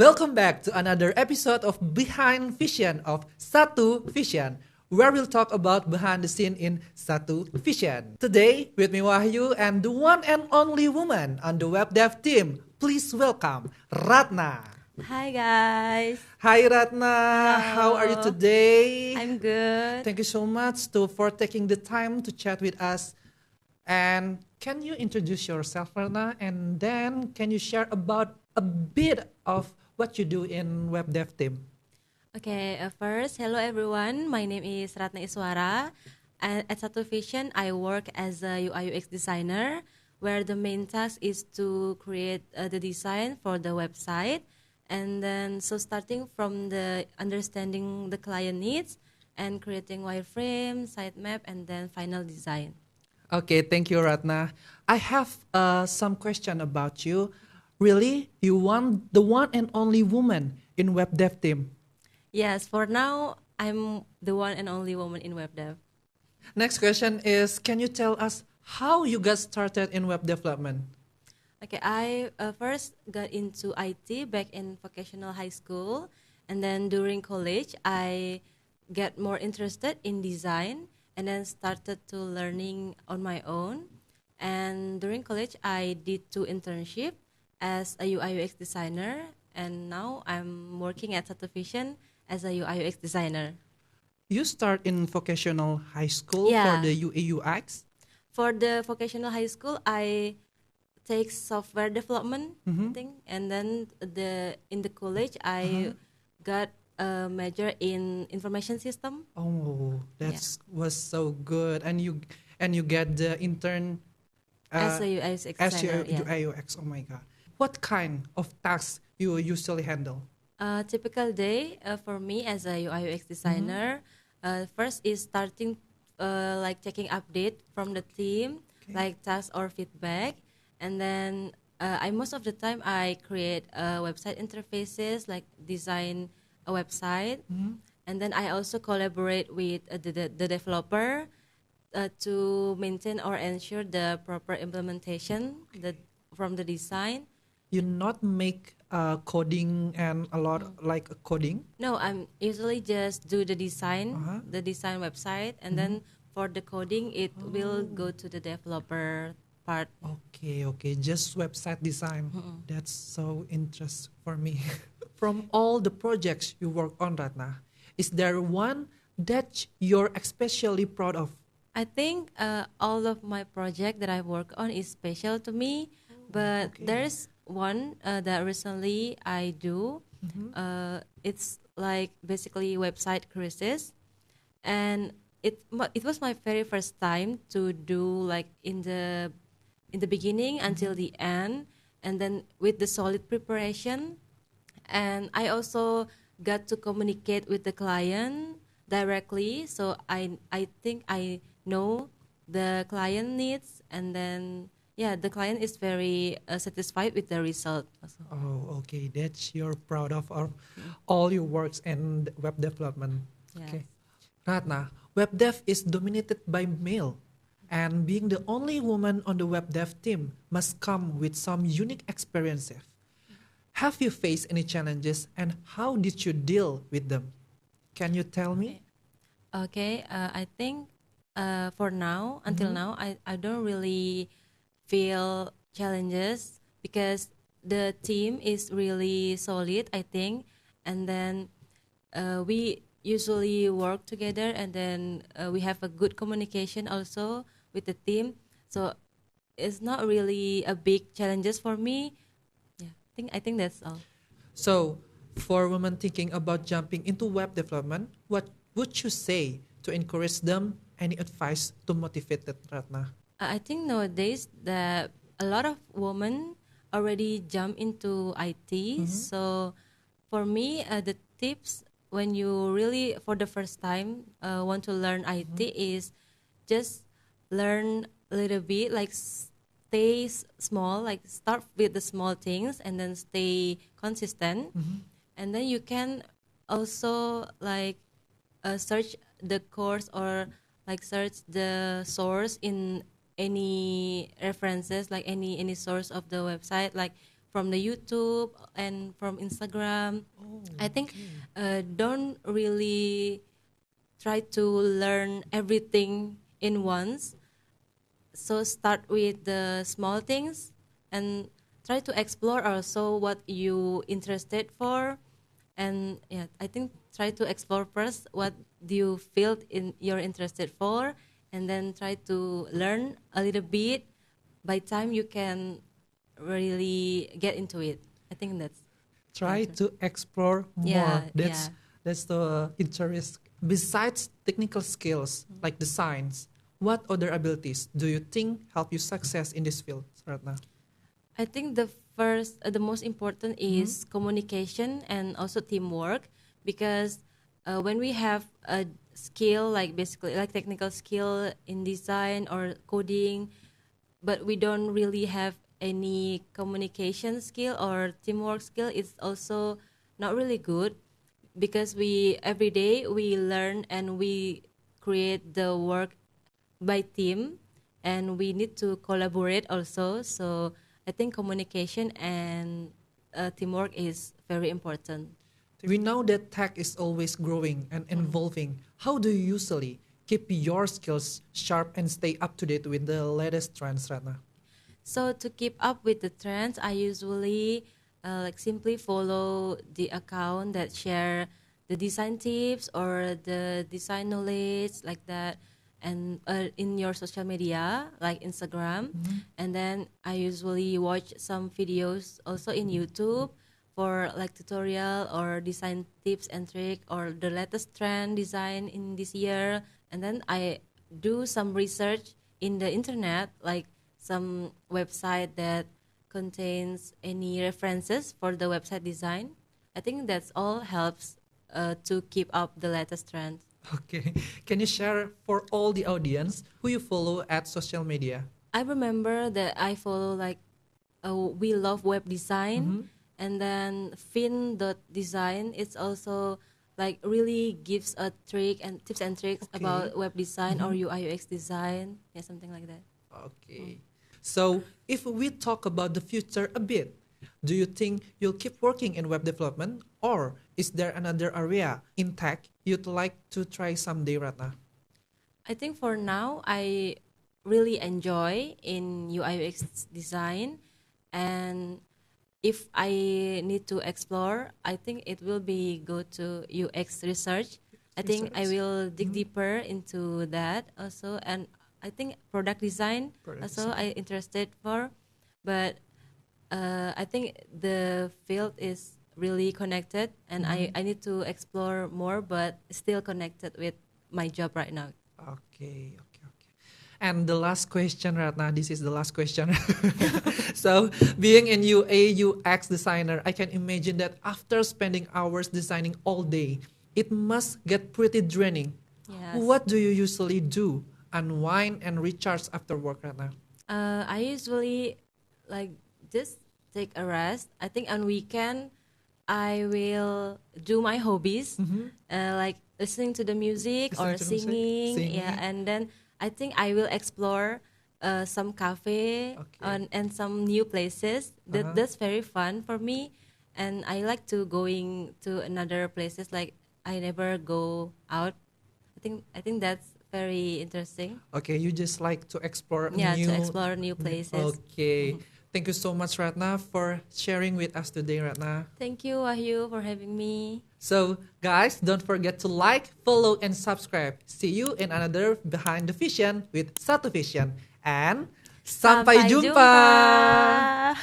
Welcome back to another episode of Behind Vision of SATUVISION, where we'll talk about behind the scene in SATUVISION. Today, with me Wahyu and the one and only woman on the web dev team, please welcome Ratna. Hi guys. Hi Ratna, how are you Hello. today? I'm good. Thank you so much for taking the time to chat with us. And can you introduce yourself, Ratna? And then can you share about a bit of what you do in web dev team? Okay, first, hello everyone. My name is Ratna Iswara. At SATUVISION, I work as a UI UX designer, where the main task is to create the design for the website. And then, so starting from the understanding the client needs and creating wireframe, sitemap, and then final design. Okay, thank you, Ratna. I have some question about you. Really, you want the one and only woman in web dev team? Yes, for now, I'm the one and only woman in web dev. Next question is, can you tell us how you got started in web development? Okay, I first got into IT back in vocational high school, and then during college, I get more interested in design, and then started to learning on my own. And during college, I did 2 internships as a UI UX designer, and now I'm working at SATUVISION as a UI UX designer. You start in vocational high school for Yeah. the UX? For the vocational high school, I take software development thing, and then in the college I got a major in information system. Oh, that was so good. And you get the intern As a UX as designer. your Yeah. UX. Oh my god. What kind of tasks you usually handle? Typical day for me as a UI UX designer. First is starting like checking update from the team, like tasks or feedback, and then I most of the time I create website interfaces, like design a website, and then I also collaborate with the developer to maintain or ensure the proper implementation from the design. You not make coding and a lot like coding? No, I'm usually just do the design website, and then for the coding, it will go to the developer part. Okay. Just website design. That's so interesting for me. From all the projects you work on, Ratna, is there one that you're especially proud of? I think all of my project that I work on is special to me, but there's one that recently I do. It's like basically website crisis, and it was my very first time to do like in the beginning until the end, and then with the solid preparation, and I also got to communicate with the client directly, so I think I know the client needs, and then yeah, the client is very satisfied with the result also. Oh, okay. That's you're proud of all your works and web development. Yes. Okay. Ratna, web dev is dominated by male, and being the only woman on the web dev team must come with some unique experiences. Have you faced any challenges, and how did you deal with them? Can you tell me? Okay, I think for now, until now, I don't really feel challenges because the team is really solid, I think, and then we usually work together, and then we have a good communication also with the team. So it's not really a big challenges for me. Yeah, I think that's all. So, for women thinking about jumping into web development, what would you say to encourage them? Any advice to motivate that, Ratna? I think nowadays that a lot of women already jump into IT. So for me, the tips when you really for the first time want to learn IT is just learn a little bit, like stay small, like start with the small things and then stay consistent, and then you can also like search the course or like search the source in any references, like any source of the website, like from the YouTube and from Instagram. I think don't really try to learn everything in once. So start with the small things and try to explore also what you interested for. And yeah, I think try to explore first what do you feel you're interested for, and then try to learn a little bit. By time you can really get into it. I think that's Try to explore more. Yeah, That's the interest. Besides technical skills like the science, what other abilities do you think help you success in this field, Ratna? I think the most important is communication and also teamwork, because when we have a skill, like basically like technical skill in design or coding, but we don't really have any communication skill or teamwork skill, it's also not really good, because we every day we learn and we create the work by team, and we need to collaborate also. So I think communication and teamwork is very important. We know that tech is always growing and evolving. How do you usually keep your skills sharp and stay up to date with the latest trends, Ratna? So to keep up with the trends, I usually like simply follow the account that share the design tips or the design knowledge like that, and in your social media like Instagram. And then I usually watch some videos also in YouTube for like tutorial or design tips and trick or the latest trend design in this year. And then I do some research in the internet, like some website that contains any references for the website design. I think that's all helps to keep up the latest trend. Okay. Can you share for all the audience who you follow at social media? I remember that I follow like We Love Web Design, and then Fin.design. It's also like really gives a trick and tips and tricks about web design or UI UX design, yeah, something like that. Okay. So if we talk about the future a bit, do you think you'll keep working in web development, or is there another area in tech you'd like to try someday, Ratna? I think for now I really enjoy in UI UX design, and if I need to explore, I think it will be go to UX research. I think I will dig deeper into that also, and I think product design also I interested for, but I think the field is really connected, and I need to explore more, but still connected with my job right now. Okay. And the last question, Ratna, this is the last question. So, being a UA UX designer, I can imagine that after spending hours designing all day, it must get pretty draining. Yes. What do you usually do? Unwind and recharge after work, Ratna? I usually like just take a rest. I think on weekend I will do my hobbies, like listening to the music or Listening to music, singing. Yeah, and then I think I will explore some cafe and some new places. That's very fun for me, and I like to going to another places. Like I never go out. I think that's very interesting. Okay, you just like to explore to explore new places. Okay. Thank you so much, Ratna, for sharing with us today, Ratna. Thank you, Wahyu, for having me. So, guys, don't forget to like, follow, and subscribe. See you in another Behind the Vision with SATUVISION. And sampai jumpa.